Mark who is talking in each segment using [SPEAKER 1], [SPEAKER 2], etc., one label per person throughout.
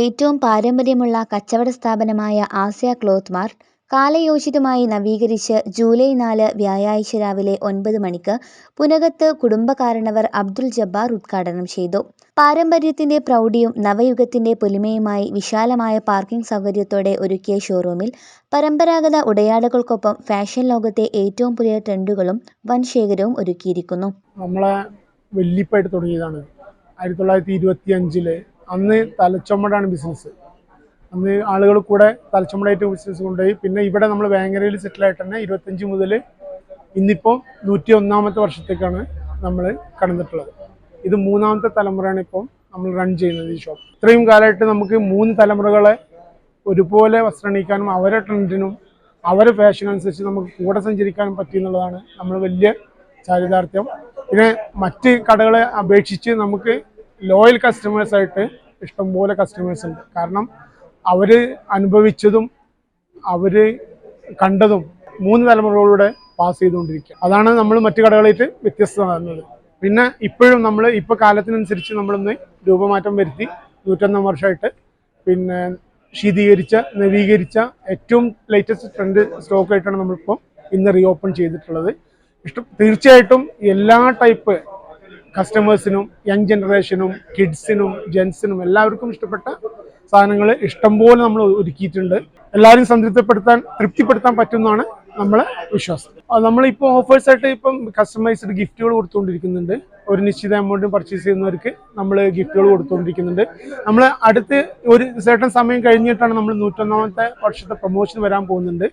[SPEAKER 1] ഏറ്റവും പാരമ്പര്യമുള്ള കച്ചവട സ്ഥാപനമായ ആസിയ ക്ലോത്ത് മാർട്ട് കാലയോചിതമായി നവീകരിച്ച് ജൂലൈ 4 വ്യാഴാഴ്ച രാവിലെ 9 മണിക്ക് പുനകത്ത് കുടുംബകാരണവർ അബ്ദുൽ ജബ്ബാർ ഉദ്ഘാടനം ചെയ്തു. പാരമ്പര്യത്തിന്റെ പ്രൗഢിയും നവയുഗത്തിന്റെ പൊലിമയുമായി വിശാലമായ പാർക്കിംഗ് സൗകര്യത്തോടെ ഒരുക്കിയ ഷോറൂമിൽ പരമ്പരാഗത ഉടയാടകൾക്കൊപ്പം ഫാഷൻ ലോകത്തെ ഏറ്റവും പുതിയ ട്രെൻഡുകളും വൻ ശേഖരവും ഒരുക്കിയിരിക്കുന്നു.
[SPEAKER 2] നമ്മളെ വെല്ലിപ്പായിട്ട് തുടങ്ങിയതാണ് 1925. അന്ന് തലച്ചുമടാണ് ബിസിനസ്. അന്ന് ആളുകൾ കൂടെ തലച്ചുമടായിട്ട് ബിസിനസ് കൊണ്ടുപോയി. പിന്നെ ഇവിടെ നമ്മൾ വേങ്ങരയിൽ സെറ്റിലായിട്ട് തന്നെ 25 മുതൽ ഇന്നിപ്പോൾ 101ാമത്തെ വർഷത്തേക്കാണ് നമ്മൾ കടന്നിട്ടുള്ളത്. ഇത് 3ാമത്തെ തലമുറയാണ് ഇപ്പോൾ നമ്മൾ റൺ ചെയ്യുന്നത് ഈ ഷോപ്പ്. ഇത്രയും കാലമായിട്ട് നമുക്ക് 3 തലമുറകളെ ഒരുപോലെ വസ്ത്രണിക്കാനും അവരുടെ ട്രെൻഡിനും അവരുടെ ഫാഷൻ അനുസരിച്ച് നമുക്ക് കൂടെ സഞ്ചരിക്കാനും പറ്റിയെന്നുള്ളതാണ് നമ്മൾ വലിയ ചാരിതാർത്ഥ്യം. പിന്നെ മറ്റ് കടകളെ അപേക്ഷിച്ച് നമുക്ക് ലോയൽ കസ്റ്റമേഴ്സായിട്ട് ഇഷ്ടംപോലെ കസ്റ്റമേഴ്സ് ഉണ്ട്. കാരണം അവർ അനുഭവിച്ചതും അവർ കണ്ടതും 3 തലമുറകളിലൂടെ പാസ് ചെയ്തുകൊണ്ടിരിക്കുക. അതാണ് നമ്മൾ മറ്റു കടകളായിട്ട് വ്യത്യസ്തമാകുന്നത്. പിന്നെ ഇപ്പോഴും നമ്മൾ ഇപ്പോൾ കാലത്തിനനുസരിച്ച് നമ്മളൊന്ന് രൂപമാറ്റം വരുത്തി 101 വർഷമായിട്ട് പിന്നെ ശീതീകരിച്ച നവീകരിച്ച ഏറ്റവും ലേറ്റസ്റ്റ് ട്രെൻഡ് സ്റ്റോക്കായിട്ടാണ് നമ്മളിപ്പോൾ ഇന്ന് റീ ഓപ്പൺ ചെയ്തിട്ടുള്ളത്. തീർച്ചയായിട്ടും എല്ലാ ടൈപ്പ് കസ്റ്റമേഴ്സിനും യങ് ജനറേഷനും കിഡ്സിനും ജെൻസിനും എല്ലാവർക്കും ഇഷ്ടപ്പെട്ട സാധനങ്ങൾ ഇഷ്ടംപോലെ നമ്മൾ ഒരുക്കിയിട്ടുണ്ട്. എല്ലാവരും തൃപ്തിപ്പെടുത്താൻ പറ്റുന്നതാണ് നമ്മളെ വിശ്വാസം. നമ്മളിപ്പോൾ ഓഫേഴ്സായിട്ട് ഇപ്പം കസ്റ്റമൈസ്ഡ് ഗിഫ്റ്റുകൾ കൊടുത്തുകൊണ്ടിരിക്കുന്നുണ്ട്. ഒരു നിശ്ചിത എമൗണ്ട് പർച്ചേസ് ചെയ്യുന്നവർക്ക് നമ്മൾ ഗിഫ്റ്റുകൾ കൊടുത്തുകൊണ്ടിരിക്കുന്നുണ്ട്. നമ്മൾ അടുത്ത് ഒരു സർട്ടൻ സമയം കഴിഞ്ഞിട്ടാണ് നമ്മൾ 101ാമത്തെ വർഷത്തെ പ്രൊമോഷൻ വരാൻ പോകുന്നുണ്ട്.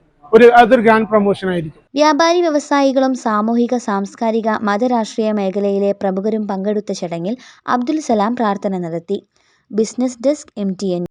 [SPEAKER 2] അതൊരു ഗ്രാൻഡ് പ്രൊമോഷൻ ആയിരിക്കും.
[SPEAKER 1] വ്യാപാരി വ്യവസായികളും സാമൂഹിക സാംസ്കാരിക മതരാഷ്ട്രീയ മേഖലയിലെ പ്രമുഖരും പങ്കെടുത്ത ചടങ്ങിൽ അബ്ദുൽ സലാം പ്രാർത്ഥന നടത്തി. Business desk MTN.